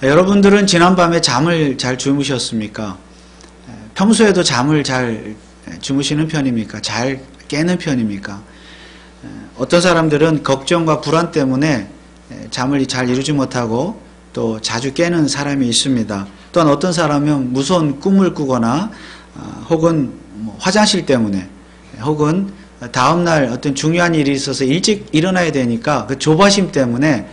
여러분들은 지난밤에 잠을 잘 주무셨습니까? 평소에도 잠을 잘 주무시는 편입니까? 잘 깨는 편입니까? 어떤 사람들은 걱정과 불안 때문에 잠을 잘 이루지 못하고 또 자주 깨는 사람이 있습니다. 또한 어떤 사람은 무서운 꿈을 꾸거나 혹은 화장실 때문에 혹은 다음날 어떤 중요한 일이 있어서 일찍 일어나야 되니까 그 조바심 때문에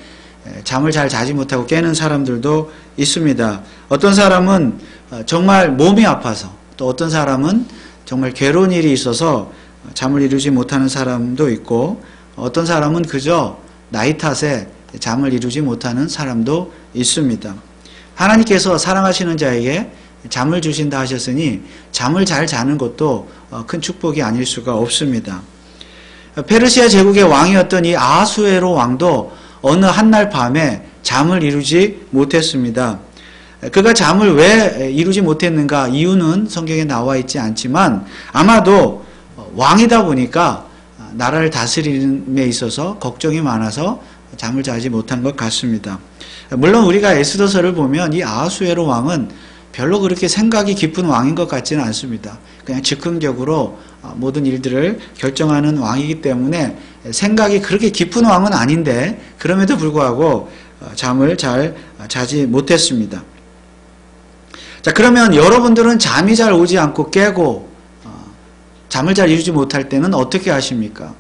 잠을 잘 자지 못하고 깨는 사람들도 있습니다. 어떤 사람은 정말 몸이 아파서, 또 어떤 사람은 정말 괴로운 일이 있어서 잠을 이루지 못하는 사람도 있고, 어떤 사람은 그저 나이 탓에 잠을 이루지 못하는 사람도 있습니다. 하나님께서 사랑하시는 자에게 잠을 주신다 하셨으니 잠을 잘 자는 것도 큰 축복이 아닐 수가 없습니다. 페르시아 제국의 왕이었던 이 아하수에로 왕도 어느 한날 밤에 잠을 이루지 못했습니다. 그가 잠을 왜 이루지 못했는가? 이유는 성경에 나와 있지 않지만 아마도 왕이다 보니까 나라를 다스림에 있어서 걱정이 많아서 잠을 자지 못한 것 같습니다. 물론 우리가 에스더서를 보면 이 아하수에로 왕은 별로 그렇게 생각이 깊은 왕인 것 같지는 않습니다. 그냥 즉흥적으로 모든 일들을 결정하는 왕이기 때문에 생각이 그렇게 깊은 왕은 아닌데 그럼에도 불구하고 잠을 잘 자지 못했습니다. 자, 그러면 여러분들은 잠이 잘 오지 않고 깨고 잠을 잘 이루지 못할 때는 어떻게 하십니까?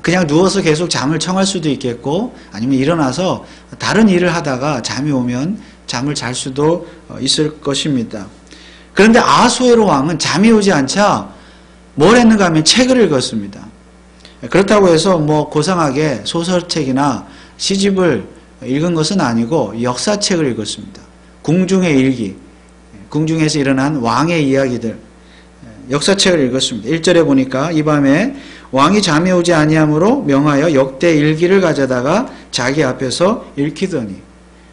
그냥 누워서 계속 잠을 청할 수도 있겠고, 아니면 일어나서 다른 일을 하다가 잠이 오면 잠을 잘 수도 있을 것입니다. 그런데 아하수에로 왕은 잠이 오지 않자 뭘 했는가 하면 책을 읽었습니다. 그렇다고 해서 고상하게 소설책이나 시집을 읽은 것은 아니고 역사책을 읽었습니다. 궁중의 일기, 궁중에서 일어난 왕의 이야기들, 역사책을 읽었습니다. 1절에 보니까 이 밤에 왕이 잠이 오지 아니하므로 명하여 역대 일기를 가져다가 자기 앞에서 읽히더니,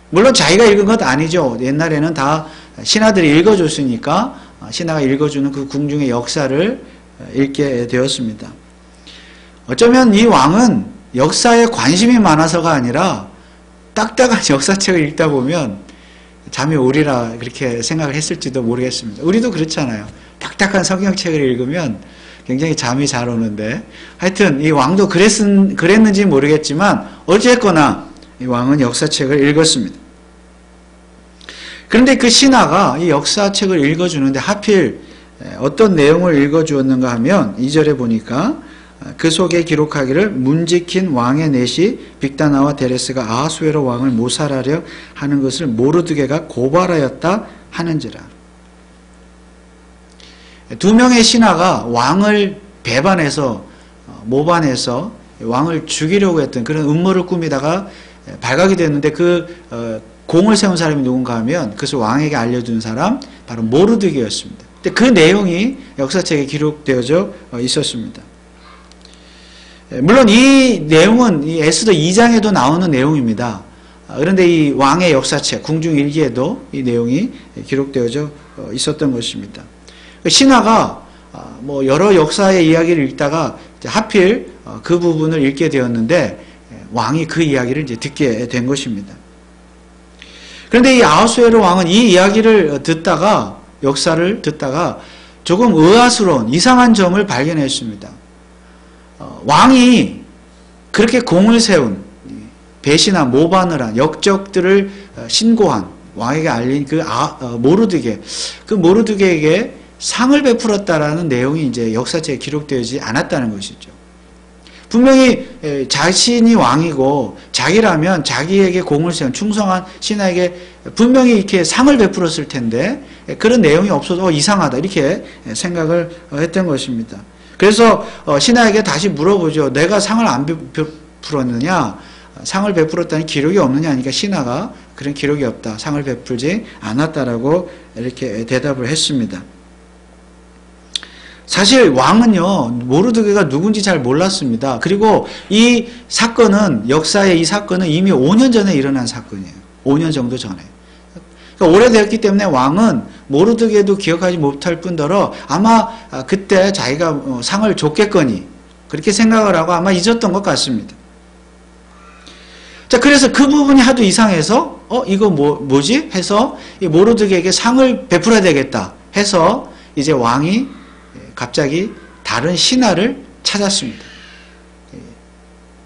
물론 자기가 읽은 것 아니죠. 옛날에는 다 신하들이 읽어줬으니까 신하가 읽어주는 그 궁중의 역사를 읽게 되었습니다. 어쩌면 이 왕은 역사에 관심이 많아서가 아니라 딱딱한 역사책을 읽다 보면 잠이 오리라 그렇게 생각을 했을지도 모르겠습니다. 우리도 그렇잖아요. 딱딱한 성경책을 읽으면 굉장히 잠이 잘 오는데, 하여튼 이 왕도 그랬는지 모르겠지만 어쨌거나 이 왕은 역사책을 읽었습니다. 그런데 그 신하가 이 역사책을 읽어주는데 하필 어떤 내용을 읽어주었는가 하면 2절에 보니까 그 속에 기록하기를 문지킨 왕의 넷이 빅다나와 데레스가 아하수에로 왕을 모살하려 하는 것을 모르드게가 고발하였다 하는지라. 두 명의 신하가 왕을 배반해서 모반해서 왕을 죽이려고 했던 그런 음모를 꾸미다가 발각이 됐는데 그 공을 세운 사람이 누군가 하면 그것을 왕에게 알려준 사람 바로 모르드게였습니다. 근데 그 내용이 역사책에 기록되어져 있었습니다. 물론 이 내용은 이 에스더 2장에도 나오는 내용입니다. 그런데 이 왕의 역사책 궁중일기에도 이 내용이 기록되어져 있었던 것입니다. 신하가 여러 역사의 이야기를 읽다가 하필 그 부분을 읽게 되었는데 왕이 그 이야기를 이제 듣게 된 것입니다. 그런데 이 아하수에로 왕은 이 이야기를 듣다가, 역사를 듣다가 조금 의아스러운 이상한 점을 발견했습니다. 왕이 그렇게 공을 세운, 배신한, 모반을 한, 역적들을 신고한, 왕에게 알린 그 모르드게, 그 모르드게에게 상을 베풀었다라는 내용이 이제 역사책에 기록되지 않았다는 것이죠. 분명히 자신이 왕이고 자기라면 자기에게 공을 세운 충성한 신하에게 분명히 이렇게 상을 베풀었을 텐데 그런 내용이 없어서 이상하다 이렇게 생각을 했던 것입니다. 그래서 신하에게 다시 물어보죠. 내가 상을 안 베풀었느냐? 상을 베풀었다는 기록이 없느냐 하니까 신하가 그런 기록이 없다. 상을 베풀지 않았다라고 이렇게 대답을 했습니다. 사실 왕은요, 모르드게가 누군지 잘 몰랐습니다. 그리고 이 사건은, 역사의 이 사건은 이미 5년 전에 일어난 사건이에요. 5년 정도 전에. 그러니까 오래되었기 때문에 왕은 모르드게도 기억하지 못할 뿐더러 아마 그때 자기가 상을 줬겠거니 그렇게 생각을 하고 아마 잊었던 것 같습니다. 자, 그래서 그 부분이 하도 이상해서 이거 뭐지? 해서 이 모르드게에게 상을 베풀어야 되겠다 해서 이제 왕이 갑자기 다른 신하를 찾았습니다.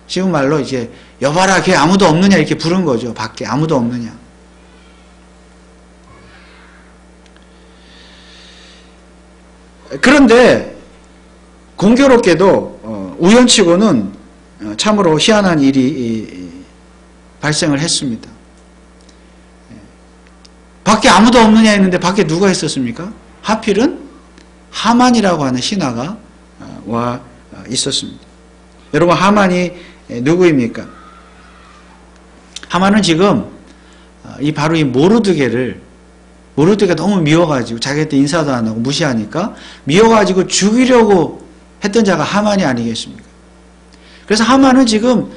쉬운 말로 이제 여봐라, 걔 아무도 없느냐 이렇게 부른 거죠. 밖에 아무도 없느냐. 그런데 공교롭게도 우연치고는 참으로 희한한 일이 발생을 했습니다. 밖에 아무도 없느냐 했는데 밖에 누가 있었습니까? 하필은 하만이라고 하는 신하가 와 있었습니다. 여러분, 하만이 누구입니까? 하만은 지금 바로 이 모르드게가 너무 미워가지고 자기한테 인사도 안 하고 무시하니까 미워가지고 죽이려고 했던 자가 하만이 아니겠습니까? 그래서 하만은 지금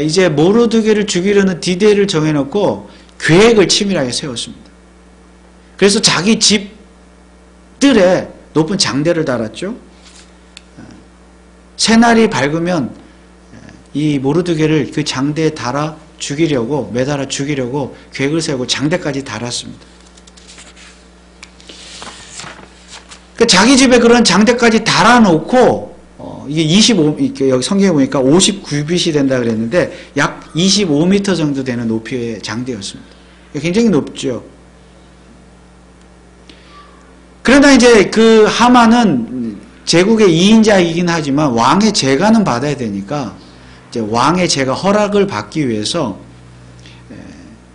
이제 모르드게를 죽이려는 디데이를 정해놓고 계획을 치밀하게 세웠습니다. 그래서 자기 집 뜰에 높은 장대를 달았죠. 새날이 밝으면 이 모르드게를 그 장대에 달아 죽이려고, 매달아 죽이려고 계획을 세우고 장대까지 달았습니다. 자기 집에 그런 장대까지 달아놓고 이게 여기 성경에 보니까 59빗이 된다 그랬는데 약 25m 정도 되는 높이의 장대였습니다. 굉장히 높죠. 그러나 이제 그 하만은 제국의 2인자이긴 하지만 왕의 제가는 받아야 되니까 이제 왕의 제가 허락을 받기 위해서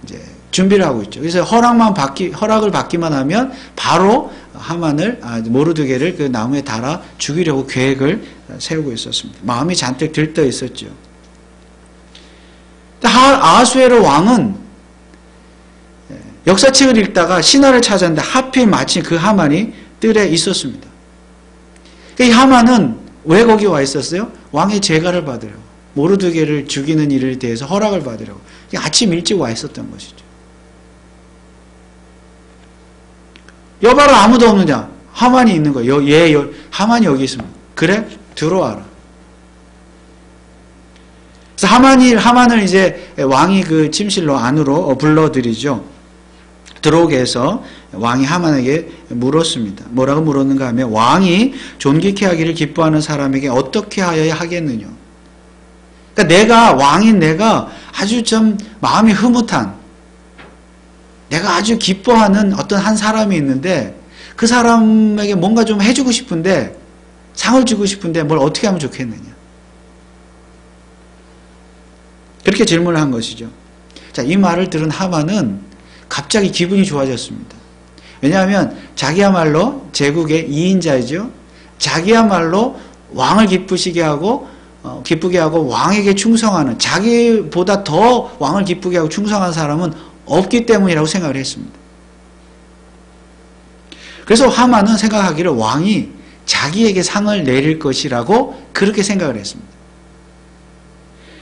이제 준비를 하고 있죠. 그래서 허락을 받기만 하면 바로 하만을, 모르드게를 그 나무에 달아 죽이려고 계획을 세우고 있었습니다. 마음이 잔뜩 들떠 있었죠. 아하수에로 왕은 역사책을 읽다가 신하를 찾았는데 하필 마침 그 하만이 뜰에 있었습니다. 이 하만은 왜 거기 와 있었어요? 왕의 제가를 받으려고, 모르드게를 죽이는 일에 대해서 허락을 받으려고 아침 일찍 와 있었던 것이죠. 여봐라, 아무도 없느냐? 하만이 있는 거예요. 하만이 여기 있습니다. 그래? 들어와라. 그래서 하만을 이제 왕이 그 침실로 안으로 불러들이죠. 들어오게 해서 왕이 하만에게 물었습니다. 뭐라고 물었는가 하면, 왕이 존귀케 하기를 기뻐하는 사람에게 어떻게 하여야 하겠느냐. 그러니까 왕인 내가 아주 좀 마음이 흐뭇한, 내가 아주 기뻐하는 어떤 한 사람이 있는데 그 사람에게 뭔가 좀 해주고 싶은데, 상을 주고 싶은데 뭘 어떻게 하면 좋겠느냐. 그렇게 질문을 한 것이죠. 자, 이 말을 들은 하만은 갑자기 기분이 좋아졌습니다. 왜냐하면 자기야말로 제국의 2인자이죠. 자기야말로 왕을 기쁘게 하고 왕에게 충성하는, 자기보다 더 왕을 기쁘게 하고 충성한 사람은 없기 때문이라고 생각을 했습니다. 그래서 하만은 생각하기를 왕이 자기에게 상을 내릴 것이라고 그렇게 생각을 했습니다.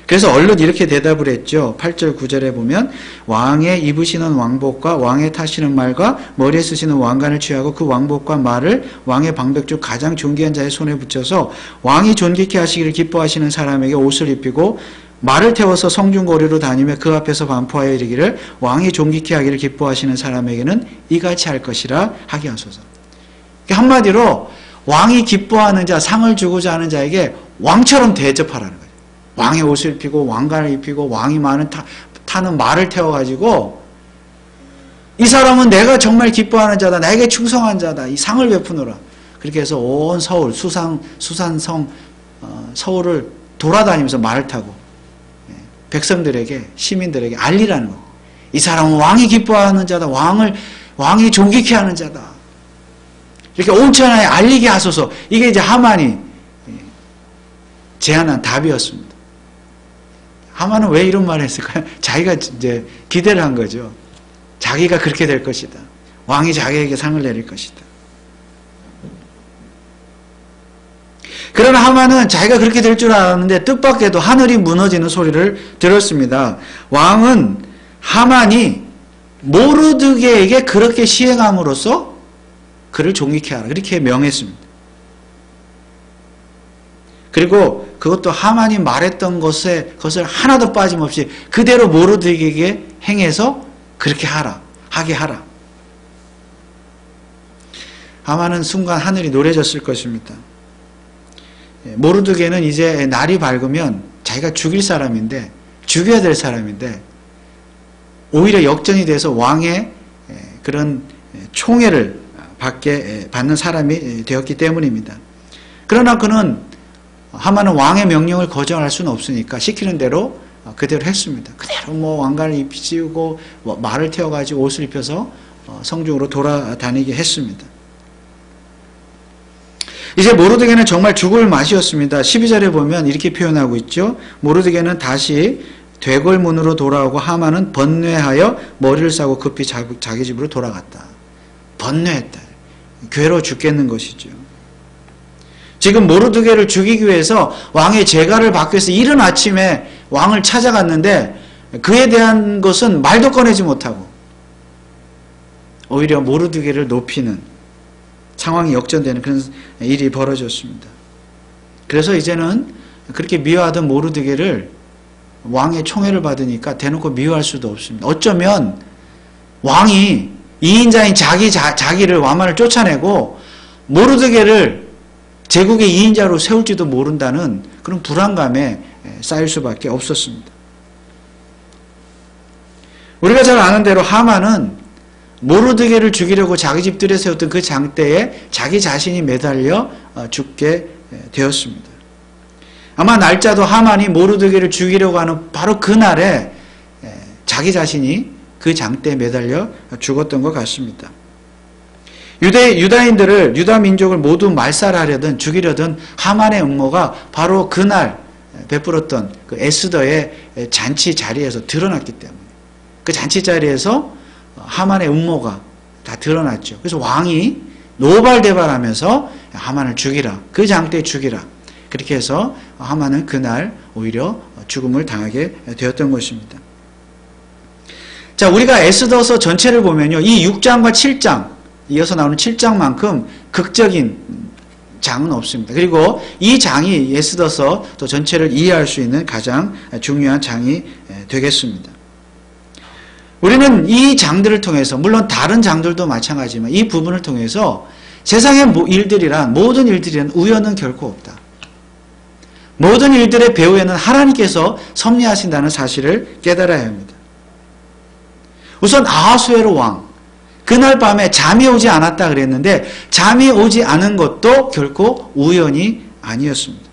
그래서 얼른 이렇게 대답을 했죠. 8절 9절에 보면, 왕의 입으시는 왕복과 왕의 타시는 말과 머리에 쓰시는 왕관을 취하고 그 왕복과 말을 왕의 방백 중 가장 존귀한 자의 손에 붙여서 왕이 존귀케 하시기를 기뻐하시는 사람에게 옷을 입히고 말을 태워서 성중거리로 다니며 그 앞에서 반포하여 이르기를 왕이 존귀케 하기를 기뻐하시는 사람에게는 이같이 할 것이라 하게 하소서. 한마디로 왕이 기뻐하는 자, 상을 주고자 하는 자에게 왕처럼 대접하라는 거예요. 왕의 옷을 입히고 왕관을 입히고 왕이 타는 말을 태워가지고 이 사람은 내가 정말 기뻐하는 자다, 나에게 충성한 자다, 이 상을 베푸노라. 그렇게 해서 온 서울, 수산성 서울을 돌아다니면서 말을 타고 백성들에게, 시민들에게 알리라는 거예요. 이 사람은 왕이 기뻐하는 자다, 왕이 존귀케 하는 자다, 이렇게 온 천하에 알리게 하소서. 이게 이제 하만이 제안한 답이었습니다. 하만은 왜 이런 말을 했을까요? 자기가 이제 기대를 한 거죠. 자기가 그렇게 될 것이다. 왕이 자기에게 상을 내릴 것이다. 그러나 하만은 자기가 그렇게 될 줄 알았는데 뜻밖에도 하늘이 무너지는 소리를 들었습니다. 왕은 하만이 모르드게에게 그렇게 시행함으로써 그를 존귀케 하라, 그렇게 명했습니다. 그리고 그것도 하만이 말했던 것을 하나도 빠짐없이 그대로 모르드게에게 행해서 그렇게 하게 하라. 하만은 순간 하늘이 노래졌을 것입니다. 모르드게는 이제 날이 밝으면 자기가 죽일 사람인데, 죽여야 될 사람인데, 오히려 역전이 돼서 왕의 그런 총애를 받는 사람이 되었기 때문입니다. 그러나 하만은 왕의 명령을 거절할 수는 없으니까 시키는 대로 그대로 했습니다. 그대로 왕관을 입히고 말을 태워가지고 옷을 입혀서 성중으로 돌아다니게 했습니다. 이제 모르드게는 정말 죽을 맛이었습니다. 12절에 보면 이렇게 표현하고 있죠. 모르드게는 다시 되골문으로 돌아오고 하만은 번뇌하여 머리를 싸고 급히 자기 집으로 돌아갔다. 번뇌했다. 괴로워 죽겠는 것이죠. 지금 모르드게를 죽이기 위해서 왕의 재가를 받기 위해서 이른 아침에 왕을 찾아갔는데 그에 대한 것은 말도 꺼내지 못하고 오히려 모르드게를 높이는 상황이 역전되는 그런 일이 벌어졌습니다. 그래서 이제는 그렇게 미워하던 모르드게를 왕의 총애를 받으니까 대놓고 미워할 수도 없습니다. 어쩌면 왕이 이인자인 자기를 와만을 쫓아내고 모르드게를 제국의 이인자로 세울지도 모른다는 그런 불안감에 쌓일 수밖에 없었습니다. 우리가 잘 아는 대로 하만은 모르드게를 죽이려고 자기 집들에 세웠던 그 장대에 자기 자신이 매달려 죽게 되었습니다. 아마 날짜도 하만이 모르드게를 죽이려고 하는 바로 그날에 자기 자신이 그 장대에 매달려 죽었던 것 같습니다. 유다인들을, 유다 민족을 모두 말살하려든 죽이려든 하만의 음모가 바로 그날 베풀었던 그 에스더의 잔치 자리에서 드러났기 때문에, 그 잔치 자리에서 하만의 음모가 다 드러났죠. 그래서 왕이 노발대발하면서 하만을 죽이라, 그 장대에 죽이라, 그렇게 해서 하만은 그날 오히려 죽음을 당하게 되었던 것입니다. 자, 우리가 에스더서 전체를 보면요, 이 6장과 7장, 이어서 나오는 7장만큼 극적인 장은 없습니다. 그리고 이 장이 에스더서 또 전체를 이해할 수 있는 가장 중요한 장이 되겠습니다. 우리는 이 장들을 통해서, 물론 다른 장들도 마찬가지지만 이 부분을 통해서 세상의 일들이란, 모든 일들이란 우연은 결코 없다. 모든 일들의 배후에는 하나님께서 섭리하신다는 사실을 깨달아야 합니다. 우선 아하수에로 왕, 그날 밤에 잠이 오지 않았다 그랬는데 잠이 오지 않은 것도 결코 우연이 아니었습니다.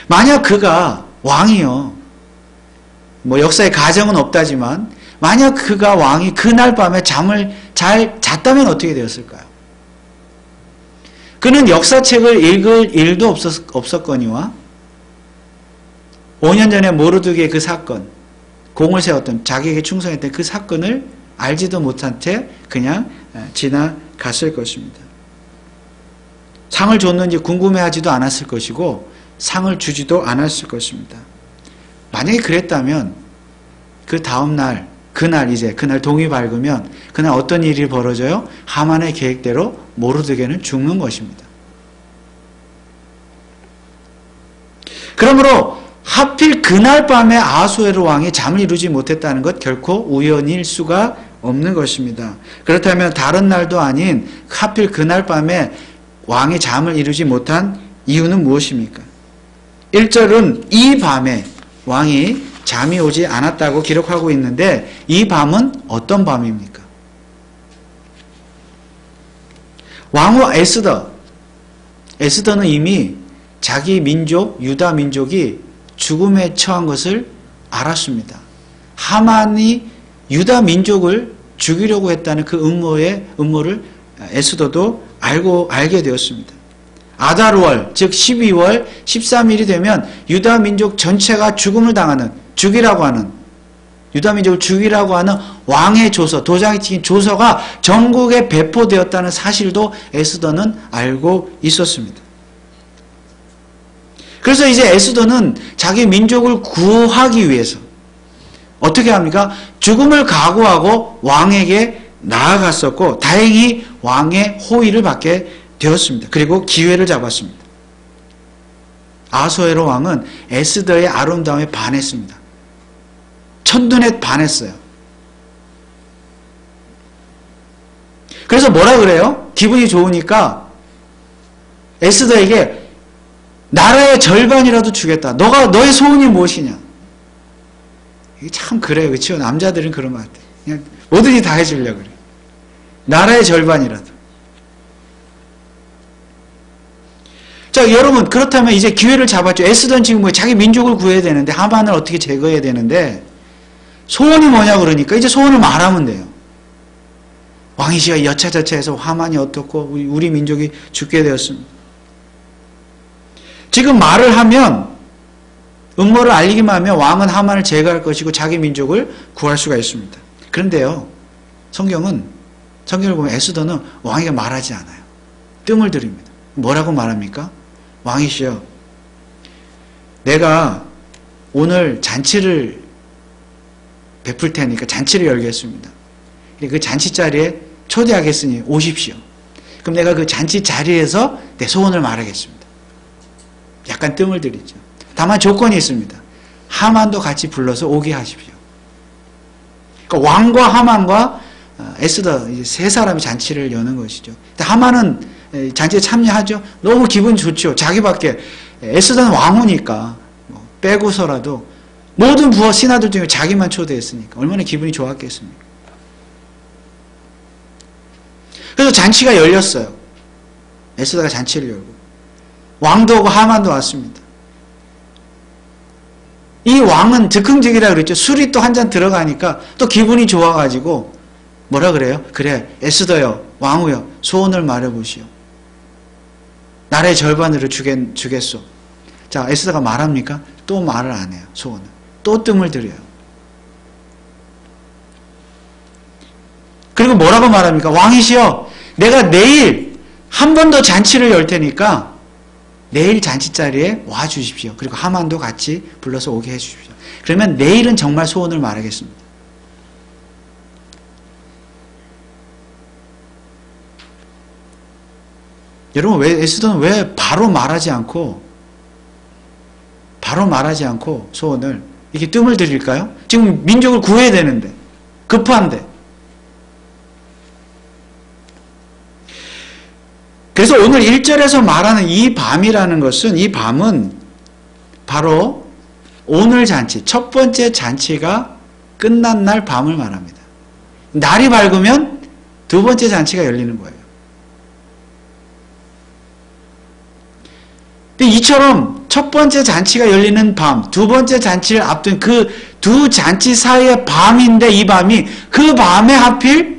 만약 그가 왕이요, 역사에 가정은 없다지만 만약 그가 왕이 그날 밤에 잠을 잘 잤다면 어떻게 되었을까요? 그는 역사책을 읽을 일도 없었거니와 5년 전에 모르드게의 그 사건, 공을 세웠던, 자기에게 충성했던 그 사건을 알지도 못한 채 그냥 지나갔을 것입니다. 상을 줬는지 궁금해하지도 않았을 것이고 상을 주지도 않았을 것입니다. 만약에 그랬다면 그 다음날, 그날 동이 밝으면 그날 어떤 일이 벌어져요? 하만의 계획대로 모르드게는 죽는 것입니다. 그러므로 하필 그날 밤에 아하수에로 왕이 잠을 이루지 못했다는 것 결코 우연일 수가 없는 것입니다. 그렇다면 다른 날도 아닌 하필 그날 밤에 왕이 잠을 이루지 못한 이유는 무엇입니까? 1절은 이 밤에 왕이 잠이 오지 않았다고 기록하고 있는데 이 밤은 어떤 밤입니까? 왕후 에스더는 이미 자기 민족, 유다 민족이 죽음에 처한 것을 알았습니다. 하만이 유다 민족을 죽이려고 했다는 그 음모를 에스더도 알게 되었습니다. 아달월, 즉 12월 13일이 되면 유다 민족 전체가 유다 민족을 죽이라고 하는 왕의 조서, 도장이 찍힌 조서가 전국에 배포되었다는 사실도 에스더는 알고 있었습니다. 그래서 이제 에스더는 자기 민족을 구하기 위해서 어떻게 합니까? 죽음을 각오하고 왕에게 나아갔었고 다행히 왕의 호의를 받게 되었습니다. 그리고 기회를 잡았습니다. 아하수에로 왕은 에스더의 아름다움에 반했습니다. 첫눈에 반했어요. 그래서 뭐라 그래요? 기분이 좋으니까 에스더에게 나라의 절반이라도 주겠다. 너의 소원이 무엇이냐? 이게 참 그래요. 그렇죠? 남자들은 그런 것 같아요. 그냥 뭐든지 다 해주려고 그래요. 나라의 절반이라도. 자, 여러분, 그렇다면 이제 기회를 잡았죠. 에스더는 지금 뭐 자기 민족을 구해야 되는데, 하만을 어떻게 제거해야 되는데, 소원이 뭐냐 그러니까 이제 소원을 말하면 돼요. 왕이시여 여차저차해서 하만이 어떻고 우리 민족이 죽게 되었습니다. 지금 말을 하면, 음모를 알리기만 하면 왕은 하만을 제거할 것이고 자기 민족을 구할 수가 있습니다. 그런데요, 성경을 보면 에스더는 왕에게 말하지 않아요. 뜸을 들입니다. 뭐라고 말합니까? 왕이시여, 내가 오늘 잔치를 베풀 테니까 잔치를 열겠습니다. 그 잔치 자리에 초대하겠으니 오십시오. 그럼 내가 그 잔치 자리에서 내 소원을 말하겠습니다. 약간 뜸을 들이죠. 다만 조건이 있습니다. 하만도 같이 불러서 오게 하십시오. 그러니까 왕과 하만과 에스더 세 사람이 잔치를 여는 것이죠. 하만은 잔치에 참여하죠. 너무 기분 좋죠. 자기밖에 에스더는 왕후니까 빼고서라도 모든 부하 신하들 중에 자기만 초대했으니까 얼마나 기분이 좋았겠습니까? 그래서 잔치가 열렸어요. 에스더가 잔치를 열고 왕도 오고 하만도 왔습니다. 이 왕은 즉흥적이라 그랬죠. 술이 또 한 잔 들어가니까 또 기분이 좋아가지고 뭐라 그래요? 그래, 에스더요, 왕후요, 소원을 말해보시오. 나라의 절반으로 주겠소. 자, 에스더가 말합니까? 또 말을 안 해요. 소원을. 또 뜸을 들여요. 그리고 뭐라고 말합니까? 왕이시여, 내가 내일 한 번 더 잔치를 열 테니까 내일 잔치 자리에 와 주십시오. 그리고 하만도 같이 불러서 오게 해 주십시오. 그러면 내일은 정말 소원을 말하겠습니다. 여러분, 에스더는 왜 바로 말하지 않고 소원을 이렇게 뜸을 들일까요? 지금 민족을 구해야 되는데, 급한데. 그래서 오늘 1절에서 말하는 이 밤이라는 것은, 이 밤은 바로 오늘 잔치, 첫 번째 잔치가 끝난 날 밤을 말합니다. 날이 밝으면 두 번째 잔치가 열리는 거예요. 근데 이처럼 첫 번째 잔치가 열리는 밤, 두 번째 잔치를 앞둔 그 두 잔치 사이의 밤인데, 이 밤이, 그 밤에 하필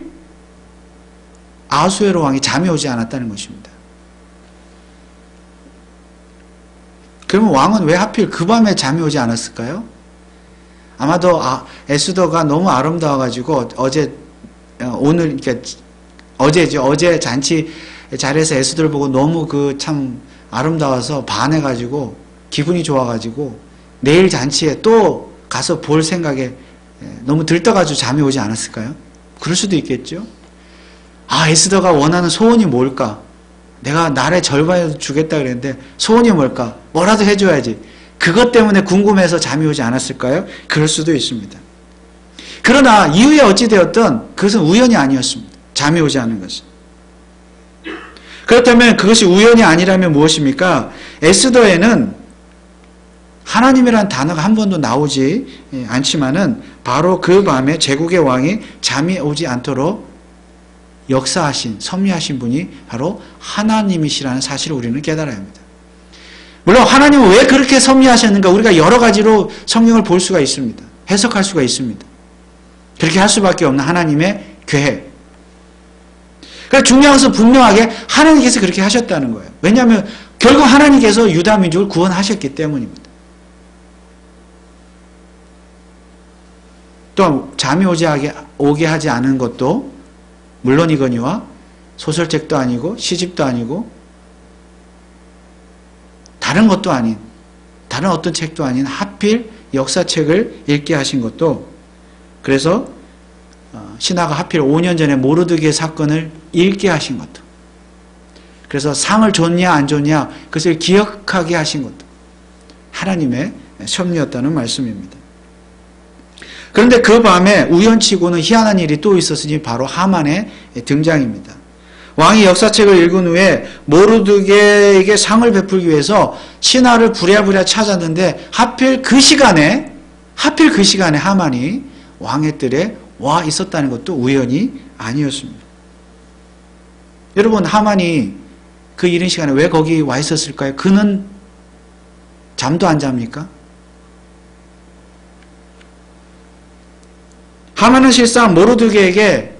아하수에로 왕이 잠이 오지 않았다는 것입니다. 그러면 왕은 왜 하필 그 밤에 잠이 오지 않았을까요? 아마도 에스더가 너무 아름다워가지고 어제 잔치 자리에서 에스더를 보고 너무 참 아름다워서 반해가지고 기분이 좋아가지고 내일 잔치에 또 가서 볼 생각에 너무 들떠가지고 잠이 오지 않았을까요? 그럴 수도 있겠죠. 에스더가 원하는 소원이 뭘까? 내가 나라의 절반이라도 주겠다 그랬는데 소원이 뭘까? 뭐라도 해줘야지. 그것 때문에 궁금해서 잠이 오지 않았을까요? 그럴 수도 있습니다. 그러나 이후에 어찌되었든 그것은 우연이 아니었습니다. 잠이 오지 않은 것은. 그렇다면 그것이 우연이 아니라면 무엇입니까? 에스더에는 하나님이라는 단어가 한 번도 나오지 않지만은 바로 그 밤에 제국의 왕이 잠이 오지 않도록 역사하신, 섭리하신 분이 바로 하나님이시라는 사실을 우리는 깨달아야 합니다. 물론 하나님은 왜 그렇게 섭리하셨는가, 우리가 여러 가지로 성경을 볼 수가 있습니다. 해석할 수가 있습니다. 그렇게 할 수밖에 없는 하나님의 계획. 그러니까 중요한 것은 분명하게 하나님께서 그렇게 하셨다는 거예요. 왜냐하면 결국 하나님께서 유다 민족을 구원하셨기 때문입니다. 또 잠이 오게 하지 않은 것도 물론이거니와 소설책도 아니고 시집도 아니고 다른 것도 아닌, 다른 어떤 책도 아닌 하필 역사책을 읽게 하신 것도, 그래서 신하가 하필 5년 전에 모르드게의 사건을 읽게 하신 것도, 그래서 상을 줬냐 안 줬냐 그것을 기억하게 하신 것도 하나님의 섭리였다는 말씀입니다. 그런데 그 밤에 우연치고는 희한한 일이 또 있었으니 바로 하만의 등장입니다. 왕이 역사책을 읽은 후에 모르드게에게 상을 베풀기 위해서 신하를 부랴부랴 찾았는데 하필 그 시간에 하만이 왕의 뜰에 와 있었다는 것도 우연이 아니었습니다. 여러분, 하만이 그 이른 시간에 왜 거기 와 있었을까요? 그는 잠도 안 잡니까? 하만은 실상 모르드게에게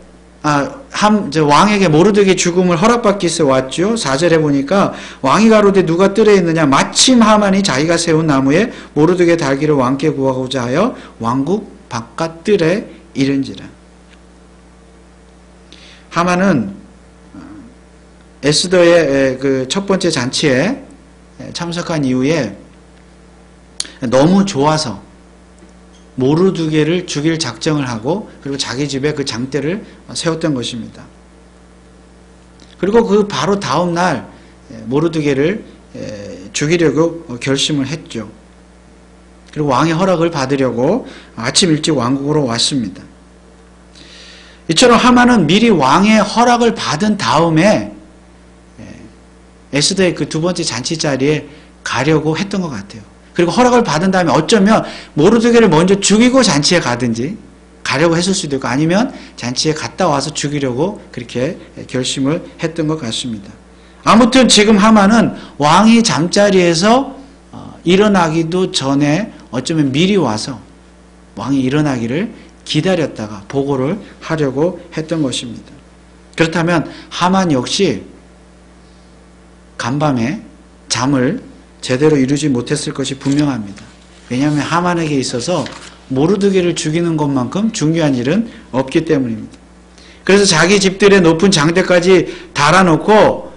왕에게 모르드게 죽음을 허락받기 위해서 왔죠. 4절에 보니까 왕이 가로되 누가 뜰에 있느냐 마침 하만이 자기가 세운 나무에 모르드게 달기를 왕께 구하고자 하여 왕국 바깥 뜰에 이른지라. 하만은 에스더의 그 첫 번째 잔치에 참석한 이후에 너무 좋아서 모르드게를 죽일 작정을 하고 그리고 자기 집에 그 장대를 세웠던 것입니다. 그리고 그 바로 다음 날 모르드게를 죽이려고 결심을 했죠. 그리고 왕의 허락을 받으려고 아침 일찍 왕국으로 왔습니다. 이처럼 하만은 미리 왕의 허락을 받은 다음에 에스더의 그 두 번째 잔치 자리에 가려고 했던 것 같아요. 그리고 허락을 받은 다음에 어쩌면 모르드게를 먼저 죽이고 잔치에 가든지 가려고 했을 수도 있고 아니면 잔치에 갔다 와서 죽이려고 그렇게 결심을 했던 것 같습니다. 아무튼 지금 하만은 왕이 잠자리에서 일어나기도 전에 어쩌면 미리 와서 왕이 일어나기를 기다렸다가 보고를 하려고 했던 것입니다. 그렇다면 하만 역시 간밤에 잠을 제대로 이루지 못했을 것이 분명합니다. 왜냐하면 하만에게 있어서 모르드게를 죽이는 것만큼 중요한 일은 없기 때문입니다. 그래서 자기 집들의 높은 장대까지 달아놓고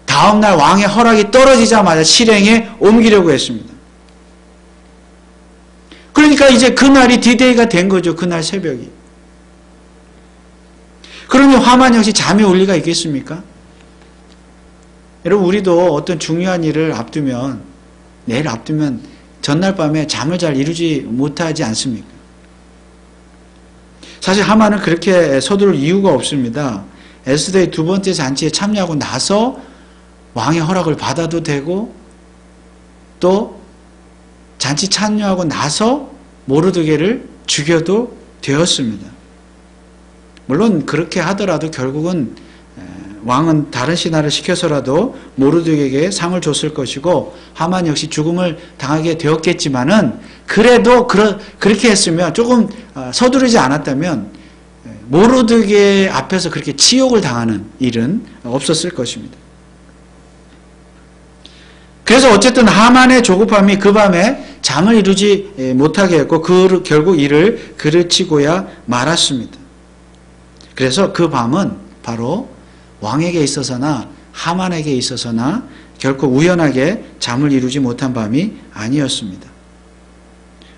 다음날 왕의 허락이 떨어지자마자 실행에 옮기려고 했습니다. 그러니까 이제 그날이 디데이가 된 거죠. 그날 새벽이. 그러니 하만 역시 잠이 올 리가 있겠습니까? 여러분, 우리도 어떤 중요한 일을 앞두면, 내일 앞두면 전날 밤에 잠을 잘 이루지 못하지 않습니까? 사실 하만은 그렇게 서두를 이유가 없습니다. 에스더의 두 번째 잔치에 참여하고 나서 왕의 허락을 받아도 되고 또 잔치 참여하고 나서 모르드게를 죽여도 되었습니다. 물론 그렇게 하더라도 결국은 왕은 다른 신하를 시켜서라도 모르드게에게 상을 줬을 것이고 하만 역시 죽음을 당하게 되었겠지만은 그래도 그렇게 했으면 조금 서두르지 않았다면 모르드게 앞에서 그렇게 치욕을 당하는 일은 없었을 것입니다. 그래서 어쨌든 하만의 조급함이 그 밤에 잠을 이루지 못하게 했고 결국 이를 그르치고야 말았습니다. 그래서 그 밤은 바로 왕에게 있어서나 하만에게 있어서나 결코 우연하게 잠을 이루지 못한 밤이 아니었습니다.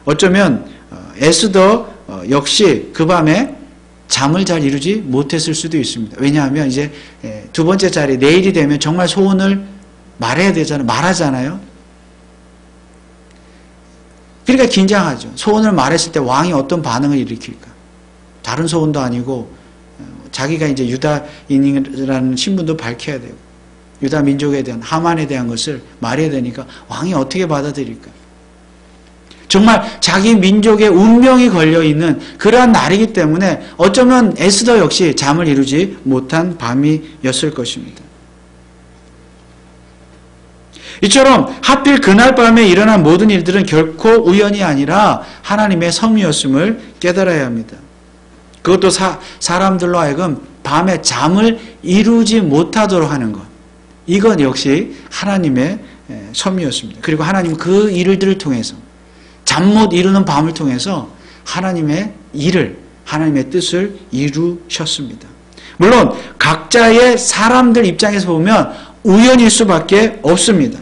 어쩌면 에스더 역시 그 밤에 잠을 잘 이루지 못했을 수도 있습니다. 왜냐하면 이제 두 번째 자리 내일이 되면 정말 소원을 말하잖아요. 그러니까 긴장하죠. 소원을 말했을 때 왕이 어떤 반응을 일으킬까? 다른 소원도 아니고 자기가 이제 유다인이라는 신분도 밝혀야 되고 유다 민족에 대한 하만에 대한 것을 말해야 되니까 왕이 어떻게 받아들일까? 정말 자기 민족의 운명이 걸려있는 그러한 날이기 때문에 어쩌면 에스더 역시 잠을 이루지 못한 밤이었을 것입니다. 이처럼 하필 그날 밤에 일어난 모든 일들은 결코 우연이 아니라 하나님의 섭리였음을 깨달아야 합니다. 그것도 사람들로 하여금 밤에 잠을 이루지 못하도록 하는 것. 이건 역시 하나님의 섭리였습니다. 그리고 하나님은 그 일들을 통해서 잠 못 이루는 밤을 통해서 하나님의 일을, 하나님의 뜻을 이루셨습니다. 물론 각자의 사람들 입장에서 보면 우연일 수밖에 없습니다.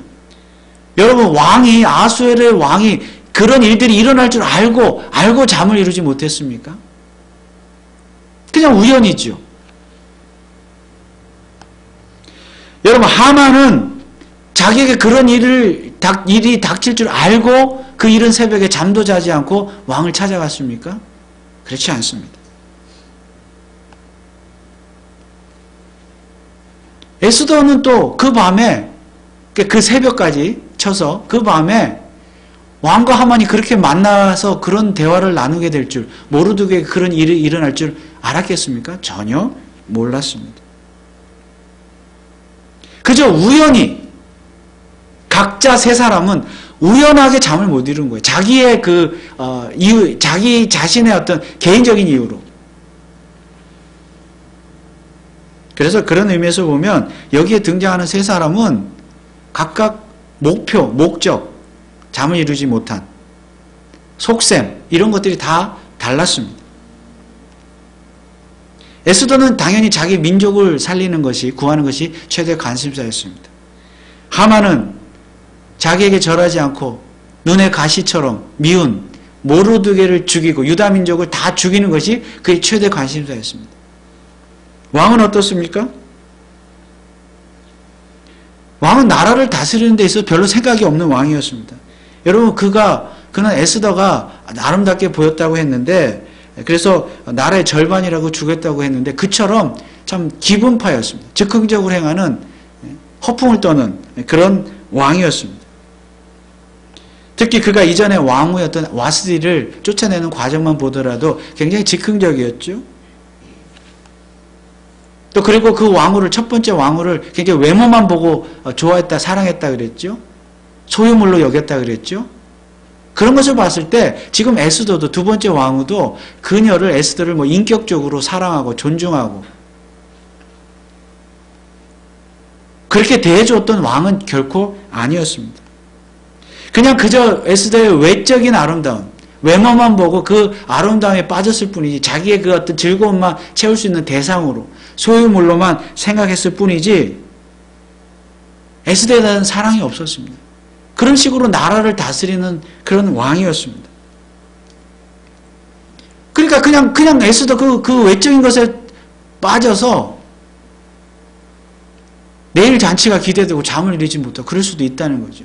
여러분, 아수에르의 왕이 그런 일들이 일어날 줄 알고 잠을 이루지 못했습니까? 그냥 우연이죠. 여러분, 하만은 자기에게 그런 일이 닥칠 줄 알고 그 이른 새벽에 잠도 자지 않고 왕을 찾아갔습니까? 그렇지 않습니다. 에스더는 또 그 밤에, 그 새벽까지 쳐서 그 밤에 왕과 하만이 그렇게 만나서 그런 대화를 나누게 될 줄, 모르드게 그런 일이 일어날 줄 알았겠습니까? 전혀 몰랐습니다. 그저 우연히, 각자 세 사람은 우연하게 잠을 못 이룬 거예요. 자기의 이유, 자기 자신의 어떤 개인적인 이유로. 그래서 그런 의미에서 보면 여기에 등장하는 세 사람은 각각 목표, 목적, 잠을 이루지 못한 속셈, 이런 것들이 다 달랐습니다. 에스더는 당연히 자기 민족을 살리는 것이, 구하는 것이 최대 관심사였습니다. 하만은 자기에게 절하지 않고 눈의 가시처럼 미운 모르드게를 죽이고 유다 민족을 다 죽이는 것이 그의 최대 관심사였습니다. 왕은 어떻습니까? 왕은 나라를 다스리는 데 있어서 별로 생각이 없는 왕이었습니다. 여러분, 그는 에스더가 아름답게 보였다고 했는데, 그래서 나라의 절반이라고 주겠다고 했는데, 그처럼 참 기분파였습니다. 즉흥적으로 행하는, 허풍을 떠는 그런 왕이었습니다. 특히 그가 이전에 왕후였던 와스디를 쫓아내는 과정만 보더라도 굉장히 즉흥적이었죠. 또 그리고 그 왕후를, 첫 번째 왕후를 굉장히 외모만 보고 좋아했다, 사랑했다 그랬죠. 소유물로 여겼다 그랬죠. 그런 것을 봤을 때 지금 에스더도, 두 번째 왕후도 그녀를, 에스더를 인격적으로 사랑하고 존중하고 그렇게 대해줬던 왕은 결코 아니었습니다. 그냥 그저 에스더의 외적인 아름다움, 외모만 보고 그 아름다움에 빠졌을 뿐이지, 자기의 그 어떤 즐거움만 채울 수 있는 대상으로, 소유물로만 생각했을 뿐이지 에스더에 대한 사랑이 없었습니다. 그런 식으로 나라를 다스리는 그런 왕이었습니다. 그러니까 그냥 에스더 그 외적인 것에 빠져서 내일 잔치가 기대되고 잠을 이루지 못하고 그럴 수도 있다는 거죠.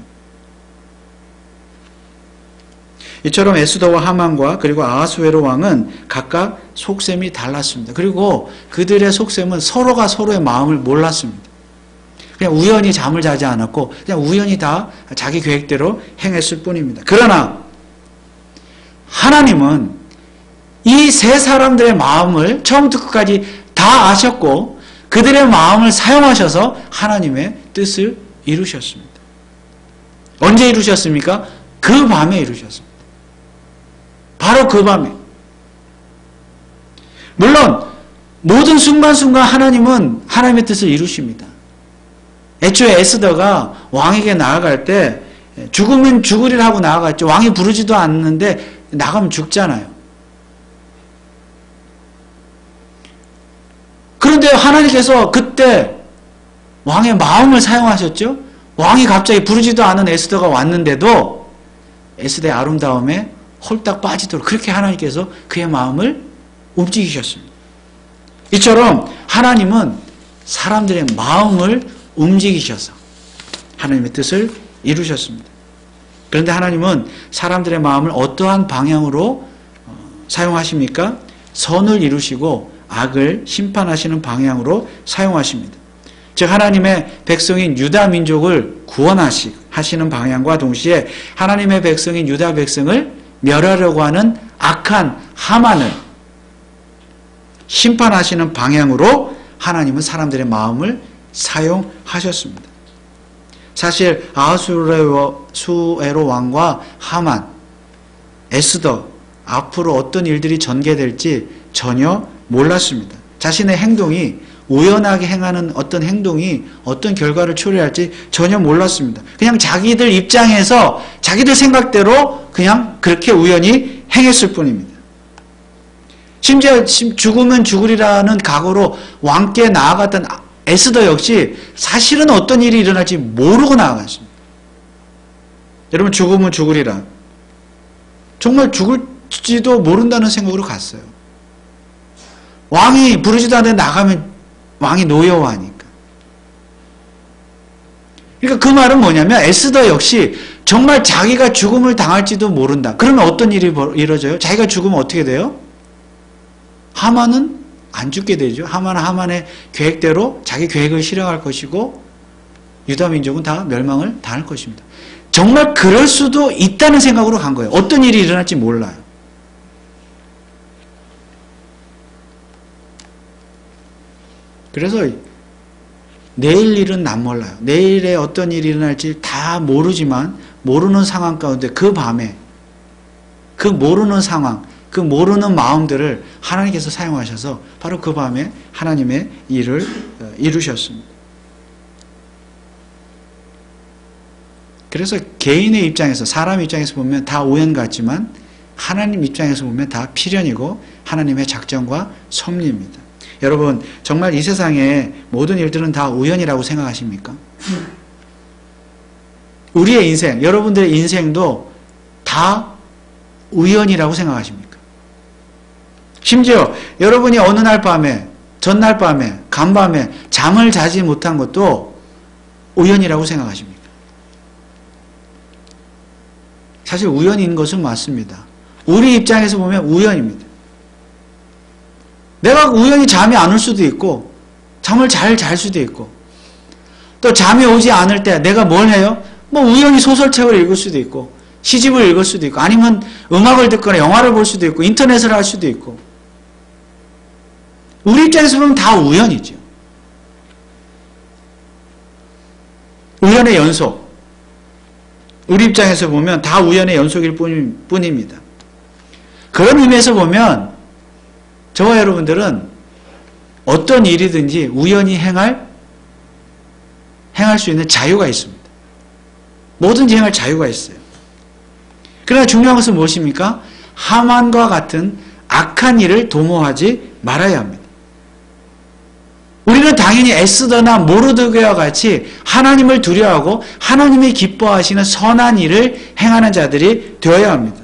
이처럼 에스더와 하만과 그리고 아하수에로 왕은 각각 속셈이 달랐습니다. 그리고 그들의 속셈은 서로가 서로의 마음을 몰랐습니다. 그냥 우연히 잠을 자지 않았고 그냥 우연히 다 자기 계획대로 행했을 뿐입니다. 그러나 하나님은 이 세 사람들의 마음을 처음부터 끝까지 다 아셨고 그들의 마음을 사용하셔서 하나님의 뜻을 이루셨습니다. 언제 이루셨습니까? 그 밤에 이루셨습니다. 바로 그 밤에. 물론 모든 순간순간 하나님은 하나님의 뜻을 이루십니다. 애초에 에스더가 왕에게 나아갈 때 죽으면 죽으리라 하고 나아갔죠. 왕이 부르지도 않는데 나가면 죽잖아요. 그런데 하나님께서 그때 왕의 마음을 사용하셨죠. 왕이 갑자기 부르지도 않은 에스더가 왔는데도 에스더의 아름다움에 홀딱 빠지도록 그렇게 하나님께서 그의 마음을 움직이셨습니다. 이처럼 하나님은 사람들의 마음을 움직이셔서 하나님의 뜻을 이루셨습니다. 그런데 하나님은 사람들의 마음을 어떠한 방향으로 사용하십니까? 선을 이루시고 악을 심판하시는 방향으로 사용하십니다. 즉 하나님의 백성인 유다 민족을 구원하시는 방향과 동시에 하나님의 백성인 유다 백성을 멸하려고 하는 악한 하만을 심판하시는 방향으로 하나님은 사람들의 마음을 사용하셨습니다. 사실 아하수에로 왕과 하만, 에스더 앞으로 어떤 일들이 전개될지 전혀 몰랐습니다. 자신의 행동이 우연하게 행하는 어떤 행동이 어떤 결과를 초래할지 전혀 몰랐습니다. 그냥 자기들 입장에서 자기들 생각대로 그냥 그렇게 우연히 행했을 뿐입니다. 심지어 죽으면 죽으리라는 각오로 왕께 나아갔던 에스더 역시 사실은 어떤 일이 일어날지 모르고 나아갔습니다. 여러분, 죽으면 죽으리라. 정말 죽을지도 모른다는 생각으로 갔어요. 왕이 부르지도 않는데 나가면 왕이 노여워하니까. 그러니까 그 말은 뭐냐면 에스더 역시 정말 자기가 죽음을 당할지도 모른다. 그러면 어떤 일이 이루어져요? 자기가 죽으면 어떻게 돼요? 하만은 안 죽게 되죠. 하만은 하만의 계획대로 자기 계획을 실행할 것이고 유다 민족은 다 멸망을 당할 것입니다. 정말 그럴 수도 있다는 생각으로 간 거예요. 어떤 일이 일어날지 몰라요. 그래서 내일 일은 난 몰라요. 내일에 어떤 일이 일어날지 다 모르지만 모르는 상황 가운데 그 밤에 그 모르는 상황, 그 모르는 마음들을 하나님께서 사용하셔서 바로 그 밤에 하나님의 일을 이루셨습니다. 그래서 개인의 입장에서, 사람 입장에서 보면 다 우연 같지만 하나님 입장에서 보면 다 필연이고 하나님의 작정과 섭리입니다. 여러분, 정말 이 세상의 모든 일들은 다 우연이라고 생각하십니까? 우리의 인생, 여러분들의 인생도 다 우연이라고 생각하십니까? 심지어 여러분이 어느 날 밤에, 전날 밤에, 간밤에 잠을 자지 못한 것도 우연이라고 생각하십니까? 사실 우연인 것은 맞습니다. 우리 입장에서 보면 우연입니다. 내가 우연히 잠이 안 올 수도 있고 잠을 잘 잘 수도 있고 또 잠이 오지 않을 때 내가 뭘 해요? 뭐 우연히 소설책을 읽을 수도 있고 시집을 읽을 수도 있고 아니면 음악을 듣거나 영화를 볼 수도 있고 인터넷을 할 수도 있고 우리 입장에서 보면 다 우연이죠. 우연의 연속. 우리 입장에서 보면 다 우연의 연속일 뿐입니다. 그런 의미에서 보면 저와 여러분들은 어떤 일이든지 우연히 행할 수 있는 자유가 있습니다. 뭐든지 행할 자유가 있어요. 그러나 중요한 것은 무엇입니까? 하만과 같은 악한 일을 도모하지 말아야 합니다. 우리는 당연히 에스더나 모르드게와 같이 하나님을 두려워하고 하나님이 기뻐하시는 선한 일을 행하는 자들이 되어야 합니다.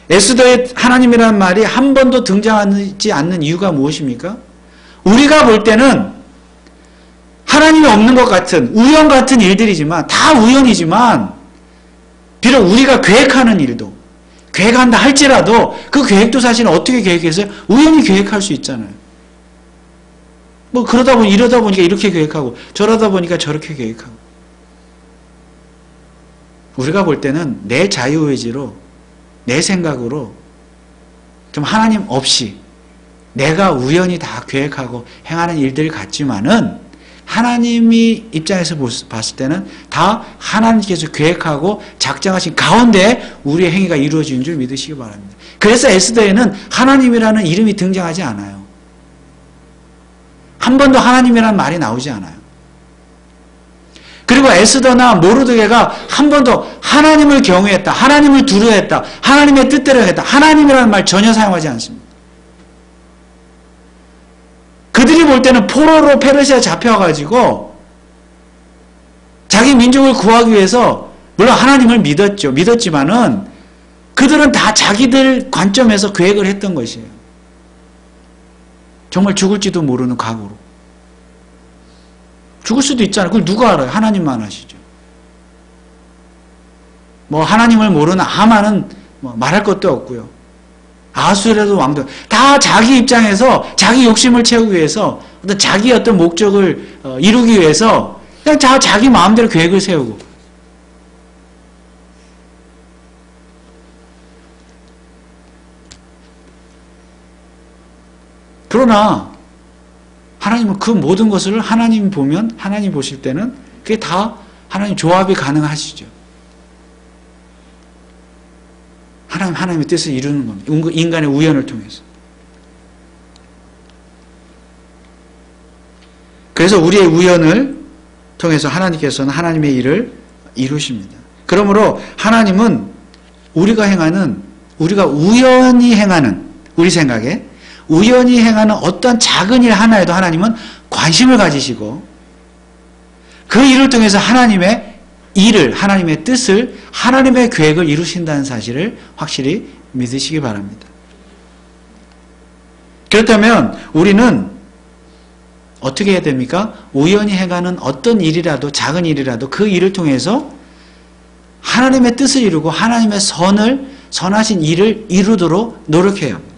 에스더의 하나님이라는 말이 한 번도 등장하지 않는 이유가 무엇입니까? 우리가 볼 때는 하나님이 없는 것 같은 우연 같은 일들이지만 다 우연이지만 비록 우리가 계획하는 일도 계획한다 할지라도 그 계획도 사실은 어떻게 계획했어요? 우연히 계획할 수 있잖아요. 뭐 그러다 보니 이러다 보니까 이렇게 계획하고 저러다 보니까 저렇게 계획하고 우리가 볼 때는 내 자유의지로 내 생각으로 좀 하나님 없이 내가 우연히 다 계획하고 행하는 일들 같지만은 하나님이 입장에서 봤을 때는 다 하나님께서 계획하고 작정하신 가운데 우리의 행위가 이루어지는 줄 믿으시기 바랍니다. 그래서 에스더에는 하나님이라는 이름이 등장하지 않아요. 한 번도 하나님이라는 말이 나오지 않아요. 그리고 에스더나 모르드게가 한 번도 하나님을 경외했다, 하나님을 두려워했다, 하나님의 뜻대로 했다, 하나님이라는 말 전혀 사용하지 않습니다. 그들이 볼 때는 포로로 페르시아 잡혀가지고 자기 민족을 구하기 위해서 물론 하나님을 믿었지만은 그들은 다 자기들 관점에서 계획을 했던 것이에요. 정말 죽을지도 모르는 각오로. 죽을 수도 있잖아요. 그걸 누가 알아요? 하나님만 아시죠. 뭐 하나님을 모르는 하만은 뭐 말할 것도 없고요. 아수라도 왕도 다 자기 입장에서 자기 욕심을 채우기 위해서 어떤 자기 어떤 목적을 이루기 위해서 그냥 자기 마음대로 계획을 세우고 그러나 하나님은 그 모든 것을 하나님 보면 하나님 보실 때는 그게 다 하나님 조합이 가능하시죠. 하나님의 뜻을 이루는 겁니다. 인간의 우연을 통해서. 그래서 우리의 우연을 통해서 하나님께서는 하나님의 일을 이루십니다. 그러므로 하나님은 우리가 우연히 행하는 우리 생각에 우연히 행하는 어떤 작은 일 하나에도 하나님은 관심을 가지시고 그 일을 통해서 하나님의 일을, 하나님의 뜻을, 하나님의 계획을 이루신다는 사실을 확실히 믿으시기 바랍니다. 그렇다면 우리는 어떻게 해야 됩니까? 우연히 행하는 어떤 일이라도, 작은 일이라도 그 일을 통해서 하나님의 뜻을 이루고 하나님의 선하신 일을 이루도록 노력해야 합니다.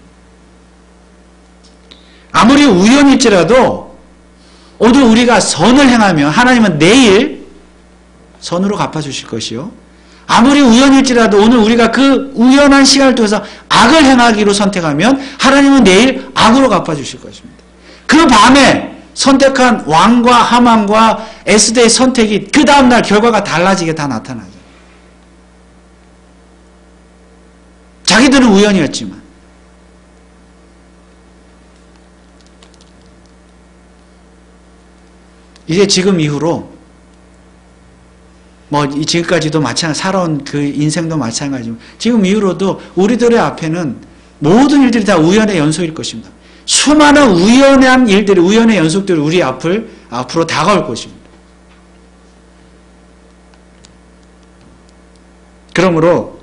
아무리 우연일지라도 오늘 우리가 선을 행하면 하나님은 내일 선으로 갚아주실 것이요. 아무리 우연일지라도 오늘 우리가 그 우연한 시간을 통해서 악을 행하기로 선택하면 하나님은 내일 악으로 갚아주실 것입니다. 그 밤에 선택한 왕과 하만과 에스더의 선택이 그 다음날 결과가 달라지게 다 나타나죠. 자기들은 우연이었지만. 이제 지금 이후로 지금까지도 마찬가지, 살아온 그 인생도 마찬가지지만 지금 이후로도 우리들의 앞에는 모든 일들이 다 우연의 연속일 것입니다. 수많은 우연한 일들이, 우연의 연속들이 우리 앞으로 다가올 것입니다. 그러므로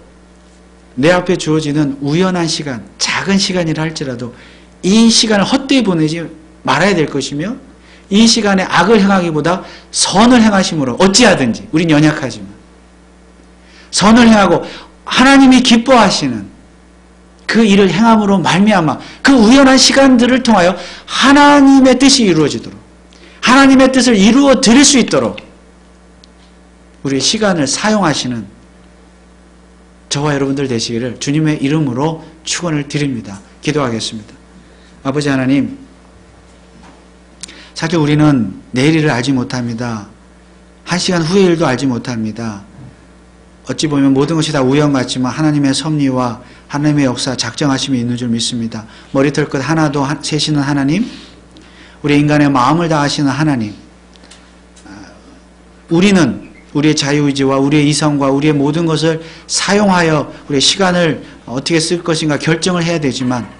내 앞에 주어지는 우연한 시간, 작은 시간이라 할지라도 이 시간을 헛되이 보내지 말아야 될 것이며, 이 시간에 악을 행하기보다 선을 행하심으로 어찌하든지, 우린 연약하지만 선을 행하고 하나님이 기뻐하시는 그 일을 행함으로 말미암아 그 우연한 시간들을 통하여 하나님의 뜻이 이루어지도록, 하나님의 뜻을 이루어 드릴 수 있도록 우리의 시간을 사용하시는 저와 여러분들 되시기를 주님의 이름으로 축원을 드립니다. 기도하겠습니다. 아버지 하나님, 사실 우리는 내일을 알지 못합니다. 한 시간 후의 일도 알지 못합니다. 어찌 보면 모든 것이 다 우연 같지만 하나님의 섭리와 하나님의 역사, 작정하심이 있는 줄 믿습니다. 머리털 끝 하나도 세시는 하나님, 우리 인간의 마음을 다하시는 하나님, 우리는 우리의 자유의지와 우리의 이성과 우리의 모든 것을 사용하여 우리의 시간을 어떻게 쓸 것인가 결정을 해야 되지만,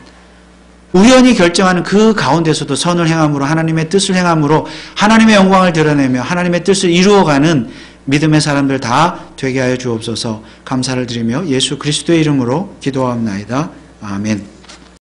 우연히 결정하는 그 가운데서도 선을 행함으로, 하나님의 뜻을 행함으로 하나님의 영광을 드러내며 하나님의 뜻을 이루어가는 믿음의 사람들 다 되게 하여 주옵소서. 감사를 드리며 예수 그리스도의 이름으로 기도하옵나이다. 아멘.